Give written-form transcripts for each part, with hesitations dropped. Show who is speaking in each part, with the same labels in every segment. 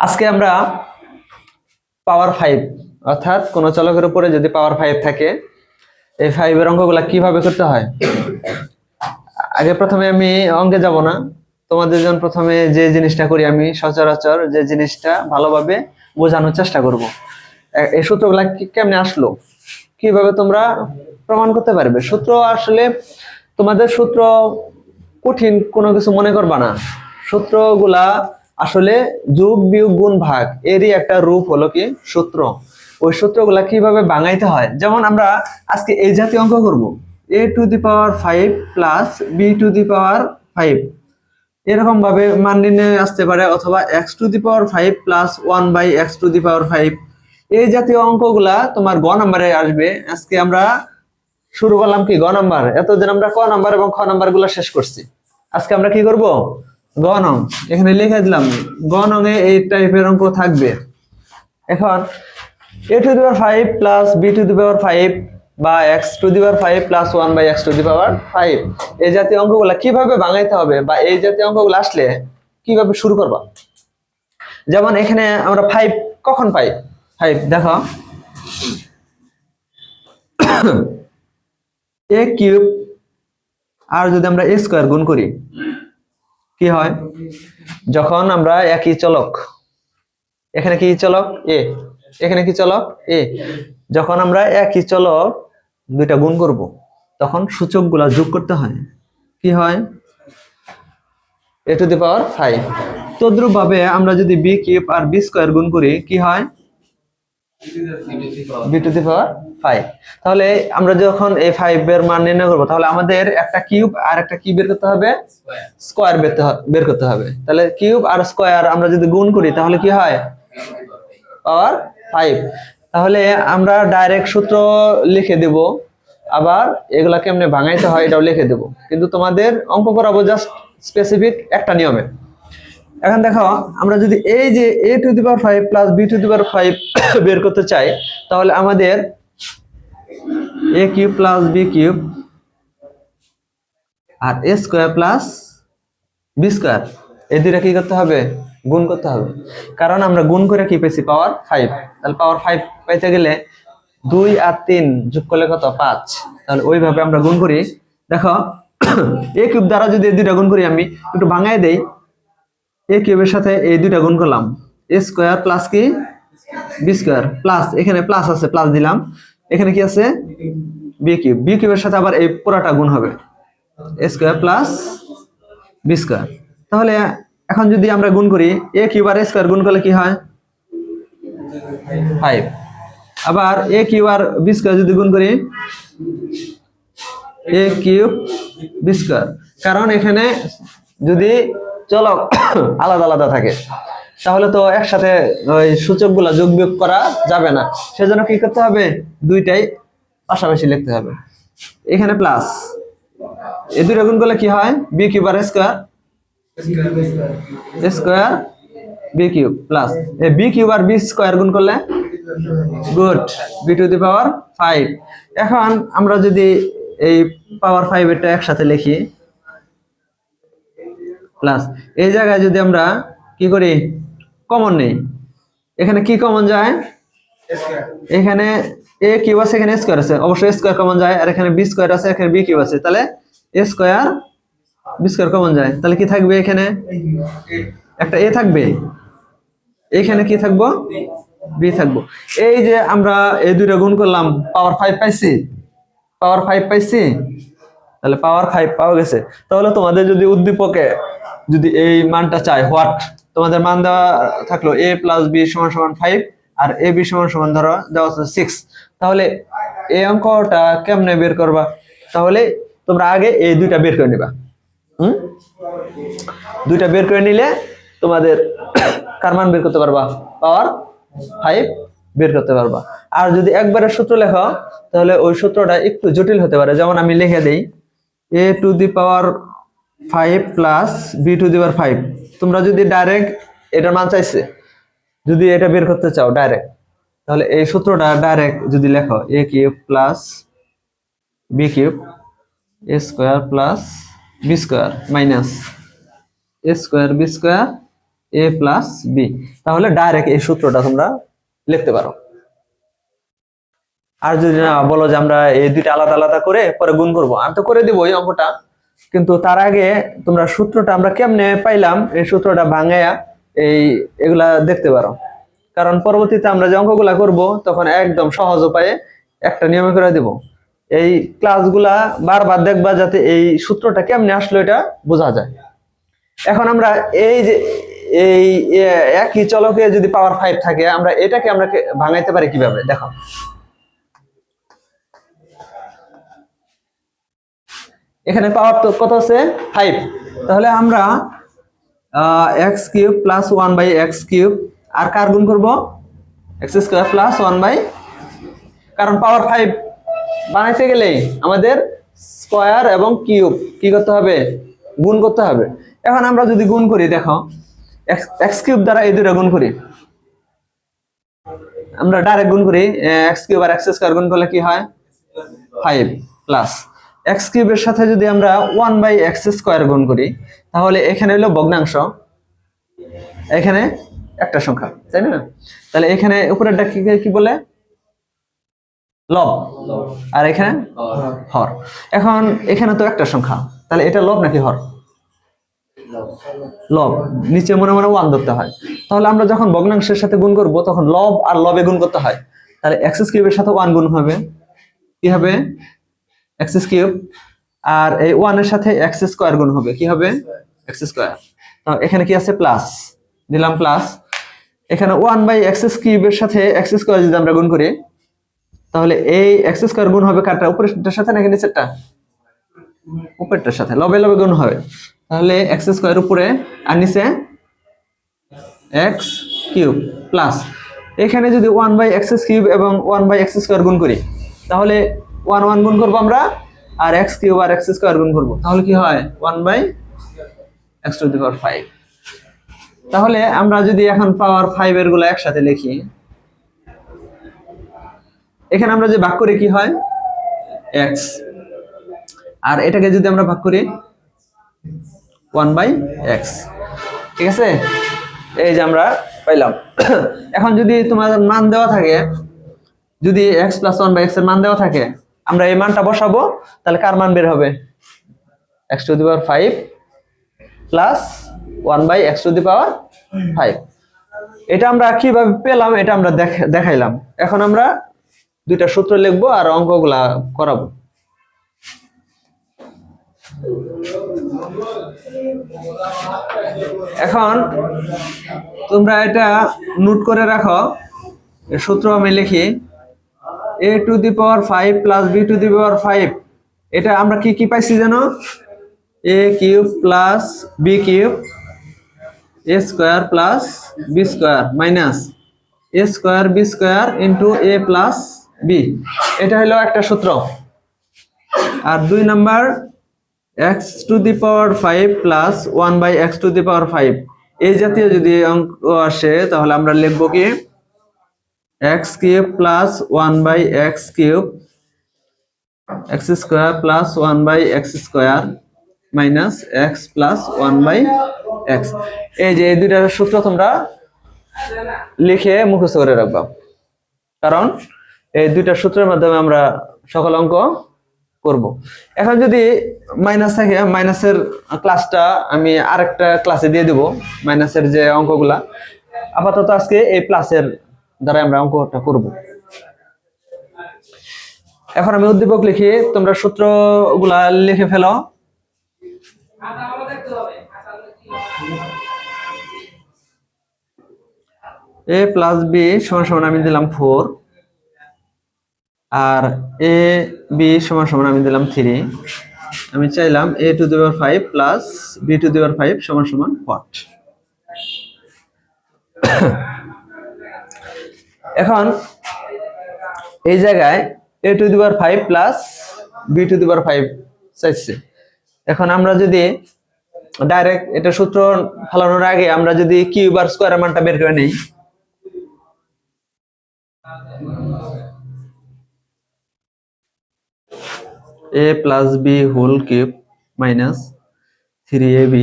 Speaker 1: আজকে আমরা পাওয়ার 5 অর্থাৎ কোন চলকের উপরে যদি পাওয়ার 5 থাকে এই 5 এর অঙ্কগুলো কিভাবে করতে হয়। আগে প্রথমে আমি অঙ্কে যাব না, তোমাদের জন্য প্রথমে যে জিনিসটা করি আমি সচরাচর যে জিনিসটা ভালোভাবে বোঝানোর চেষ্টা করব। এই সূত্রগুলো কেমনে আসলো, কিভাবে তোমরা প্রমাণ করতে পারবে। সূত্র আসলে তোমাদের সূত্র কঠিন কোনো কিছু মনে করবা না। সূত্রগুলা আসলে যোগ বিয়োগ গুণ ভাগ এরই একটা রূপ হলো কি সূত্র। ওই সূত্রগুলা কিভাবে ভাঙাইতে হয়, যেমন আমরা আজকে এই জাতীয় অঙ্ক করব, a⁵ প্লাস b⁵, এরকম ভাবে মান নির্ণয় আসতে পারে, অথবা x⁵ প্লাস 1/x⁵। এই জাতীয় অঙ্কগুলা তোমার গ নাম্বারে আসবে। আজকে আমরা শুরু করলাম কি গ নাম্বার, এতদিন আমরা ক নাম্বার এবং খ নাম্বার গুলা শেষ করছি। আজকে আমরা কি করব, গ নং এখানে লিখে দিলাম। গ নং এ এই টাইপের অঙ্ক থাকবে। এখন a⁵ প্লাস b⁵ বা x⁵ প্লাস 1/x⁵, এই জাতীয় অঙ্কগুলা কিভাবে ভাঙাইতে হবে বা এই জাতীয় অঙ্কগুলো আসলে কিভাবে শুরু করবা। যেমন এখানে আমরা 5 কখন পাই, 5 দেখো a³ আর যদি আমরা a² গুণ করি কি হয়, যখন আমরা একই চলক, এখানে কি চলক a, এখানে কি চলক a, যখন আমরা একই চলক দুইটা গুণ করব তখন সূচকগুলা যোগ করতে হয়, কি হয় a⁵। তদ্রূপ ভাবে আমরা যদি b³ আর b² গুণ করি কি হয় b⁵। তাহলে আমরা যখন এই 5 এর মান নির্ণয় করব তাহলে আমাদের একটা কিউব আর একটা কি বের করতে হবে, স্কয়ার বের করতে হবে। তাহলে কিউব আর স্কয়ার আমরা যদি গুণ করি তাহলে কি হয় পাওয়ার 5। তাহলে আমরা ডাইরেক্ট সূত্র লিখে দেব, আবার এগুলা কেমনে ভাঙাইতে হয় এটাও লিখে দেব, কিন্তু তোমাদের অঙ্ক করাবো জাস্ট স্পেসিফিক একটা নিয়মে। এখন দেখো আমরা যদি এই যে a⁵ প্লাস b⁵ বের করতে চাই তাহলে আমাদের a³ প্লাস b³ আর a² প্লাস b², এই দুইটা কি করতে হবে, গুণ করতে হবে। কারণ আমরা গুণ করে কি পেয়েছি পাওয়ার 5। তাহলে পাওয়ার 5 পাইতে গেলে 2 আর 3 যোগ করলে কত 5। তাহলে ওইভাবে আমরা গুণ করি। দেখো a³ দ্বারা যদি এই দুইটা গুণ করি, আমি একটু ভাঙাই দেই, a³ এর সাথে এই দুইটা গুণ করলাম, a² প্লাস কি b² প্লাস এখানে প্লাস আছে প্লাস দিলাম, এখানে কি আছে b³ এর সাথে আবার এই পুরাটা গুণ হবে a² প্লাস b²। তাহলে এখন যদি আমরা গুণ করি a³ আর a² গুণ করলে কি হয় 5, আবার a³ আর b² যদি গুণ করি a³ b², কারণ এখানে যদি চলক আলাদা আলাদা থাকে তাহলে তো একসাথে ওই সূচকগুলো যোগ বিয়োগ করা যাবে না, সেজন্য কি করতে হবে দুইটাই পাশাপাশি লিখতে হবে। এখানে প্লাস এই দুইটা গুণ করলে কি হয় b³ আর a² b³ প্লাস এই b³ আর b² গুণ করলে গুড b⁵। এখন আমরা যদি এই পাওয়ার 5 এটা একসাথে লিখি প্লাস এই জায়গায় যদি আমরা কি করি কমন নেই, এখানে কি কমন যায়, এখানে a³ আছে এখানে a² আছে, অবশ্যই a² কমন যায়, আর এখানে b² আছে এখানে b³ আছে, তাহলে a² b² কমন যায়, তাহলে কি থাকবে এখানে একটা a থাকবে, এখানে কি থাকবো b থাকবো। এই যে আমরা এই দুইটা গুণ করলাম পাওয়ার 5 পাইছি, পাওয়ার 5 পাইছি, তাহলে পাওয়ার 5 পাওয়া গেছে। তাহলে তোমাদের যদি উদ্দীপকে যদি এই মানটা চাই, হোয়াট তোমাদের মান দেওয়া থাকলো a প্লাস b সমান 5 আর ab সমান ধরো দেওয়া আছে 6, তাহলে এই অঙ্কটা কেমনে বের করবা, তাহলে তোমরা আগে এই দুইটা বের করে নিবা। দুইটা বের করে নিলে তোমাদের কার মান বের করতে পারবা, পাওয়ার 5 বের করতে পারবা। আর যদি একবারে সূত্র লেখো তাহলে ওই সূত্রটা একটু জটিল হতে পারে, যেমন আমি লিখে দেই a⁵ প্লাস b⁵। তোমরা যদি ডাইরেক্ট এটার মান চাইছে যদি এটা বের করতে চাও ডাইরেক্ট, তাহলে এই সূত্রটা ডাইরেক্ট যদি লেখো a³ plus b³ a² plus b² minus a² b² এ প্লাস বি। তাহলে ডাইরেক্ট এই সূত্রটা তোমরা লিখতে পারো। আর যদি না বলো যে আমরা এই দুইটা আলাদা আলাদা করে পরে গুণ করব, আমি তো করে দিব এই অঙ্কটা, কিন্তু তার আগে তোমরা সূত্রটা আমরা কেমনে পাইলাম এই সূত্রটা ভাঙায়া এগুলা দেখতে পারো। কারণ পরবর্তীতে আমরা যে অঙ্কগুলা করব তখন একদম সহজ উপায়ে একটা নিয়মে করে দিব। এই ক্লাসগুলা বারবার দেখবা যাতে এই সূত্রটা কেমনে আসলো এটা বোঝা যায়। এখন আমরা এই যে এই একই চলকে যদি পাওয়ার 5 থাকে, আমরা এটাকে আমরা ভাঙাইতে পারি কিভাবে দেখো। এখানে পাওয়ার তো কত আছে 5, তাহলে আমরা x cube plus 1/x cube আর কার গুণ করব x স্কয়ার প্লাস 1 বাই, কারণ পাওয়ার 5 বানাইতে গেলে আমাদের স্কয়ার এবং কিউব কি করতে হবে, গুণ করতে হবে। এখন আমরা যদি গুণ করি দেখো, x কিউব দ্বারা এই দুটো গুণ করি, আমরা ডাইরেক্ট গুণ করি, x কিউব আর x স্কয়ার গুণ করলে কি হয় 5 প্লাস x কিউবের সাথে যদি আমরা 1/x স্কয়ার গুণ করি তাহলে এখানে হলো ভগ্নাংশ, এখানে একটা সংখ্যা, তাই না? তাহলে এখানে উপরেরটা কি কি বলে লব, আর এখানে হর। এখন এখানে তো একটা সংখ্যা, তাহলে এটা লব নাকি হর? লব। নিচে মনে মনে 1 ধরতে হয়। তাহলে আমরা যখন ভগ্নাংশের সাথে গুণ করব তখন লব আর লবে গুণ করতে হয়। তাহলে x কিউবের সাথে 1 গুণ হবে, কি হবে x কিউব, আর এই 1 এর সাথে x স্কয়ার গুণ হবে, কি হবে x স্কয়ার। তো এখানে কি আছে প্লাস, দিলাম প্লাস। এখানে 1/x কিউবের সাথে x স্কয়ার যদি আমরা গুণ করি তাহলে এই x স্কয়ার গুণ হবে কারটা, উপরেরটার সাথে নাকি নিচেরটা? উপরেরটার সাথে, লবে লবে গুণ হবে। তাহলে x স্কয়ার উপরে আর নিচে x কিউব প্লাস, এখানে যদি 1/x কিউব এবং 1/x স্কয়ার গুণ করি তাহলে 1 1 গুণ করব আমরা, আর x কিউব আর x স্কয়ার গুণ করব, তাহলে কি হয় 1/x⁵। তাহলে আমরা যদি এখন পাওয়ার 5 এর গুলো একসাথে লিখি, এখানে আমরা যে ভাগ করি কি হয় x, আর এটাকে যদি আমরা ভাগ করি 1/x, ঠিক আছে? এই যে আমরা পাইলাম। এখন যদি তোমার মান দেওয়া থাকে, যদি x + 1/x এর মান দেওয়া থাকে, আমরা এই মানটা বসাবো, তাহলে কার মান বের হবে x⁵ প্লাস 1/x⁵। এটা আমরা কিভাবে পেলাম এটা আমরা দেখাইলাম। এখন আমরা দুইটা সূত্র লিখবো আর অঙ্কগুলা করাবো। এখন তোমরা এটা নোট করে রাখো, সূত্র আমি লিখি a⁵ প্লাস b⁵। এটা আমরা কি কি পাইছি জানো, a cube plus b cube a square plus b square minus a square b square into a plus b, এটা হলো একটা সূত্র। আর 2 নাম্বার x⁵ প্লাস 1/x⁵, এই জাতীয় যদি অঙ্ক আসে তাহলে আমরা লিখব কি x cube plus 1/x cube x square plus 1/x² minus x plus 1/x। এই যে এই দুইটা সূত্র তোমরা লিখে মুখস্থ করে রাখবা, কারণ এই দুইটা সূত্রের মাধ্যমে আমরা সকল অঙ্ক করব। এখন যদি মাইনাস থাকে, মাইনাসের ক্লাসটা আমি আরেকটা ক্লাসে দিয়ে দেব, মাইনাসের যে অঙ্কগুলা। আপাতত আজকে এই প্লাসের দ্বারা আমরা অঙ্কটা করব। এখন আমি উদ্দীপক লিখি, তোমরা সূত্রগুলা লিখে ফেলো। a প্লাস b সমান সমান আমি দিলাম 4, আর a b সমান সমান আমি দিলাম 3। আমি চাইলাম a⁵ প্লাস b⁵ সমান সমান what। এখন এই জায়গায় a⁵ প্লাস b⁵ চাইছে। এখন আমরা যদি ডাইরেক্ট এটা সূত্র ফেলানোর আগে আমরা যদি কিউব আর স্কয়ারের মানটা বের করে নেই, a plus b whole cube minus 3ab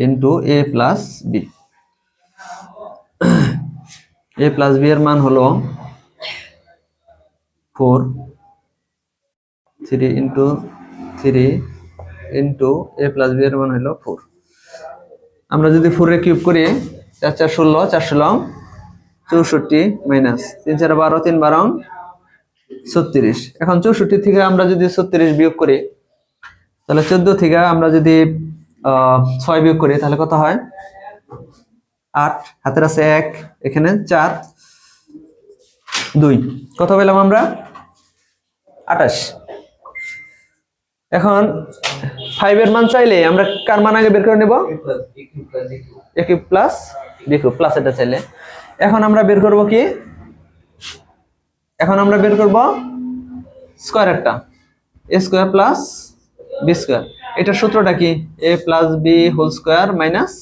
Speaker 1: into A plus B. A plus B এর মান হলো 4, 3 into 3 into A plus B এর মান হলো 4। আমরা যদি 4 এর কিউব করি 4 4 16, 4 16 64 মাইনাস 3 4 12, 3 12 36। এখন 64 থেকে আমরা যদি 36 বিয়োগ করি তাহলে 14 থেকে আমরা যদি 6 বিয়োগ করি তাহলে কত হয়? 8, হাতের আছে 1, এখানে 4 2, কত পেলাম আমরা? 28। এখন 5 এর মান চাইলে আমরা কার মান আগে বের করে নেব? a cube plus b cube plus এটা চাইলে। এখন আমরা বের করব কি? এখন আমরা বের করব স্কয়ারটা, a square plus b square. এটার সূত্রটা কি? a plus b whole square minus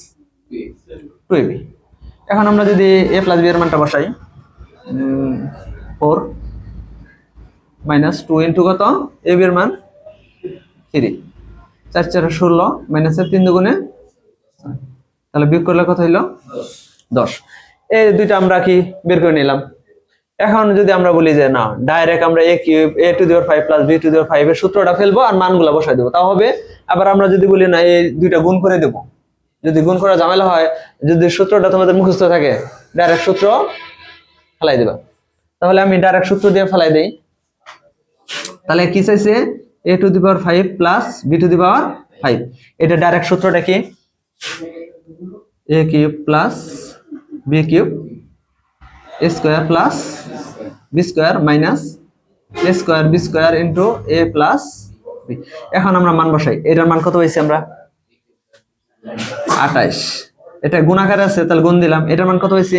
Speaker 1: 2ab। এখন আমরা যদি a প্লাস b এর মানটা বসাই 4 মাইনাস 2 ইন্টু কত? ab এর মান 3, 4 4 16 মাইনাসের 3 দুগুণে, তাহলে বিয়োগ করলে কত হইল? 10। এই দুইটা আমরা কি বের করে নিলাম। এখন যদি আমরা বলি যে না, ডাইরেক্ট আমরা a cube a to the power 5 plus b to the power 5 এর সূত্রটা ফেলবো আর মানগুলো বসাই দেব, তাও হবে। আবার আমরা যদি বলি না, এই দুইটা গুণ করে দেব, যদি গুণ করা ঝামেলা হয়, যদি সূত্রটা তোমাদের মুখস্থ থাকে ডাইরেক্ট সূত্র ফেলাই দিবা। তাহলে আমি ডাইরেক্ট সূত্র দিয়ে ফেলাই দেই। তাহলে কি চাইছে? a to the power 5 plus b to the power 5। এটা ডাইরেক্ট সূত্রটা কি? a cube plus b cube a square plus b square minus a square b square into a plus b। এখন আমরা মান বসাই। এটার মান কত হইছে? আমরা 28। এটা গুণাকারে আছে, তাহলে গুণ দিলাম। এটার মান কত হইছে?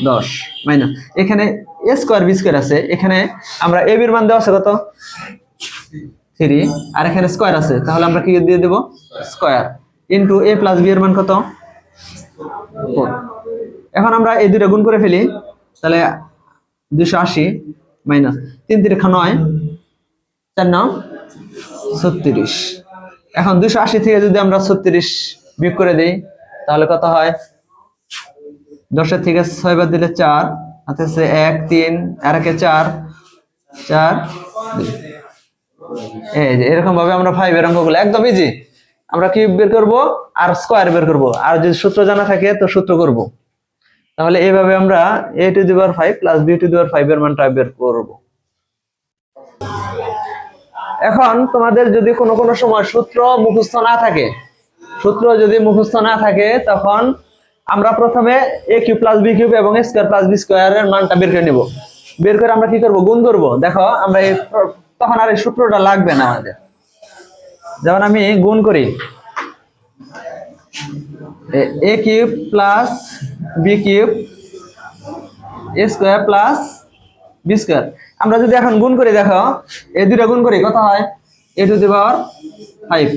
Speaker 1: 10 মাইনাস এখানে a স্কয়ার b স্কয়ার আছে, এখানে আমরা a b এর মান দেওয়া আছে কত? 3, আর এখানে স্কয়ার আছে, তাহলে আমরা কি দিয়ে দেব? Square into a plus b এর মান কত? 4। এখন আমরা এই দুটো গুণ করে ফেলি, তাহলে 280 মাইনাস 3 3 9, 4 9 36। এখন 280 থেকে যদি আমরা 36 বিয়োগ করে দেই তাহলে কত হয়? 10 এর থেকে 6 বাদ দিলে 4, হাতে আছে 1 3 আর একে 4 4 2। এই যে এরকম ভাবে আমরা 5 এর অঙ্কগুলো একদম ইজি। আমরা কি বের করব? আর স্কয়ার বের করব, আর যদি সূত্র জানা থাকে তো সূত্র করব। তাহলে এইভাবে আমরা a to the power 5 plus b to the power 5 এর মানটা বের করব। এখন তোমাদের যদি কোনো সময় সূত্র মুখস্থ না থাকে, তখন আমরা প্রথমে a cube plus b cube এবং a square plus b square এর মানটা বের করে নেব। বের করে আমরা কি করব? গুণ করব। দেখো আমরা তখন আর এই সূত্রটা লাগবে না আমাদের। যেমন আমি গুণ করি a cube plus b cube a square plus b square. আমরা যদি এখন গুণ করি, দেখো এই দুটো গুণ করি কত হয়? a to the power 5।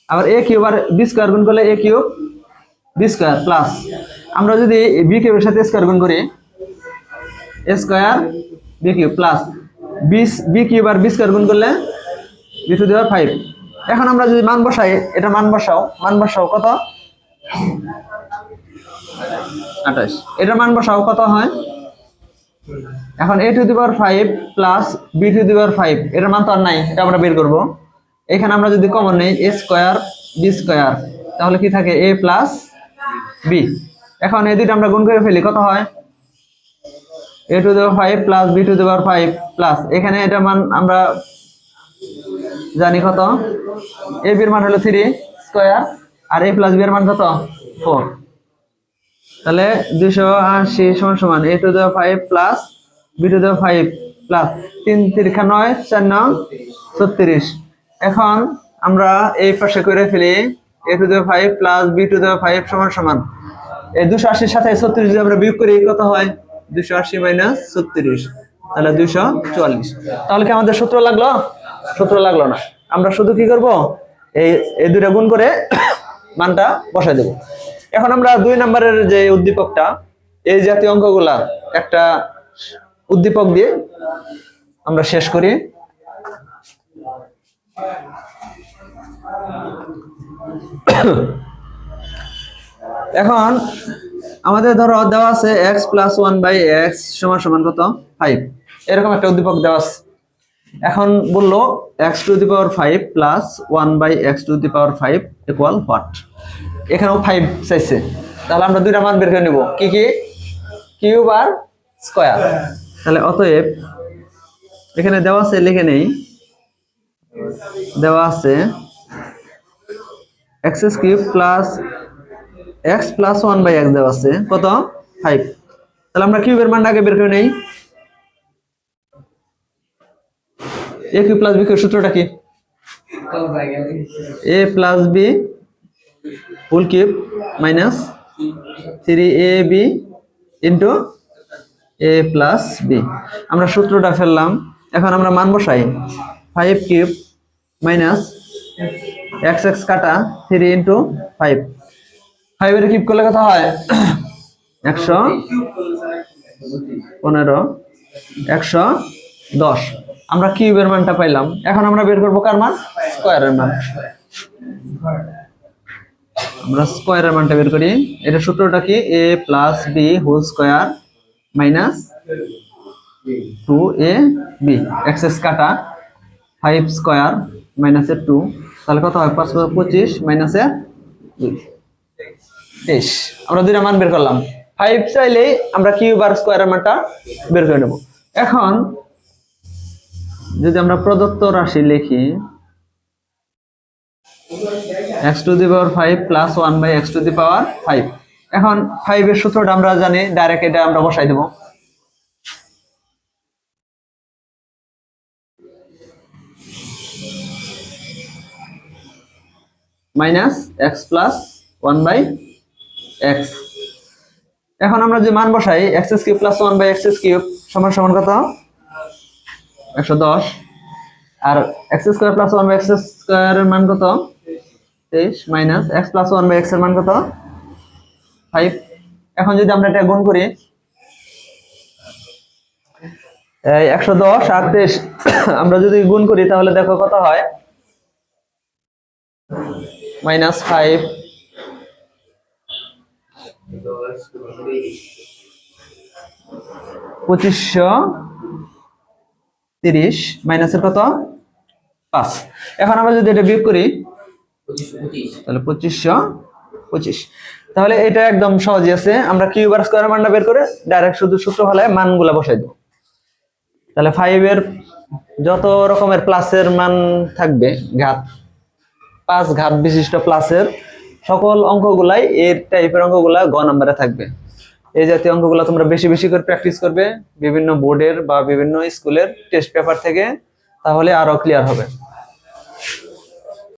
Speaker 1: আবার a কিউব আর b স্কয়ার গুণ করলে a cube b square plus, আমরা যদি b কিউবের সাথে স্কয়ার গুণ করি a square b cube plus b cube আর b স্কয়ার গুণ করলে b টু দি পাওয়ার 5। এখন আমরা যদি মান বসাই, এটা মান বসাও কত? 28। এটার মান বসাও কত হয়? এখন a to the power 5 plus b to the power 5, এটার মান তো আর নাই, এটা আমরা বের করব। এখানে আমরা যদি কমন নেই a স্কয়ার b স্কয়ার, তাহলে কি থাকে? a plus b। এখন এই দুটো আমরা গুণ করে ফেলি, কত হয়? a to the power 5 plus b to the power 5 plus এখানে এটার মান আমরা জানি কত? a b এর মান হলো 3 স্কয়ার আর a প্লাস b এর মান কত? 4। তাহলে 280 সমান সমান a to the power 5 plus b to the power 5 plus 3 3 9 4 9 36। এখন আমরা এই পাশে করে ফেলি a to the power 5 plus b to the power 5 সমান সমান এই 280 এর সাথে 36 যদি আমরা বিয়োগ করি কত হয়? 280 মাইনাস 36, তাহলে 244। তাহলে কি আমাদের সূত্র লাগলো? সূত্র লাগলো না। আমরা শুধু কি করব? এই দুটো গুণ করে মানটা বসাই দেব। এখন আমরা 2 নম্বরের যে উদ্দীপকটা, এই জাতীয় অঙ্কগুলা একটা উদ্দীপক দিয়ে আমরা শেষ করি। এখন আমাদের ধরো দেওয়া আছে x plus one by x সমান সমান কত 5, এরকম একটা উদ্দীপক দেওয়া আছে। এখন বললো x to the power 5 plus one by x to the power 5 equal what. এখানেও 5 চাইছে, তাহলে আমরা দুইটা মান বের করে নিব, কি কি, কিউব আর স্কয়ার। তাহলে অতএব এখানে দেওয়া আছে, লিখে নেই, দেওয়া আছে x cube plus x plus one by x দেওয়া আছে কত 5। তাহলে আমরা কিউবের মানটা আগে বের করে নেই। A cube plus B cube সূত্রটা কি, A plus B whole cube minus 3ab into A plus B. আমরা সূত্রটা ফেললাম, এখন আমরা মান বসাই, 5 কিউব মাইনাস এক্স এক্স কাটা 3 ইন্টু 5, 5 এর কিউব করলে কত হয় 115, 110। আমরা কিউবের মানটা পাইলাম, এখন আমরা বের করবো কার মান, স্কয়ারের মান। আমরা স্কয়ারের মানটা বের করি, এটা সূত্রটা কি, A plus B whole square minus 2ab X X কাটা 5 স্কয়ার মাইনাসের 2, তাহলে কত হয় 5 25 মাইনাসের 2 23। আমরা দুইটা মান বের করলাম, 5 চাইলেই আমরা কিউব আর স্কয়ারের মানটা বের করে নেব। এখন যদি আমরা প্রদত্ত রাশি লিখি x to the power 5 plus 1 by x to the power 5, এখন 5 এর সূত্রটা আমরা জানি, ডাইরেক্ট এটা আমরা বসাই দেব। Minus x plus 1 by x। এখন আমরা যে মান বসাই x cube plus 1 by x cube সমান সমান কত 110, আর x square plus 1 by x স্কয়ারের মান কত 23 minus x plus 1 by x এর মান কত 5। এখন যদি আমরা এটা গুণ করি, এই 110 আর 23 আমরা যদি গুণ করি তাহলে দেখো কত হয় মাইনাস 5 2530 মাইনাসের কত 5। এখন আমরা যদি এটা বিয়োগ করি তাহলে 2525। তাহলে এটা একদম সহজই আছে, আমরা কিউব আর স্কয়ারের মানটা বের করে ডাইরেক্ট শুধু সূত্র ফলায় মানগুলা বসাই দেব। তাহলে 5 এর যত রকমের প্লাসের মান থাকবে, ঘাত 5 ঘাত বিশিষ্ট প্লাসের সকল অঙ্কগুলাই এর টাইপের অঙ্কগুলা গ নম্বরে থাকবে। এই জাতীয় অঙ্কগুলা তোমরা বেশি বেশি করে প্র্যাকটিস করবে বিভিন্ন বোর্ডের বা বিভিন্ন স্কুলের টেস্ট পেপার থেকে, তাহলে আরো ক্লিয়ার হবে।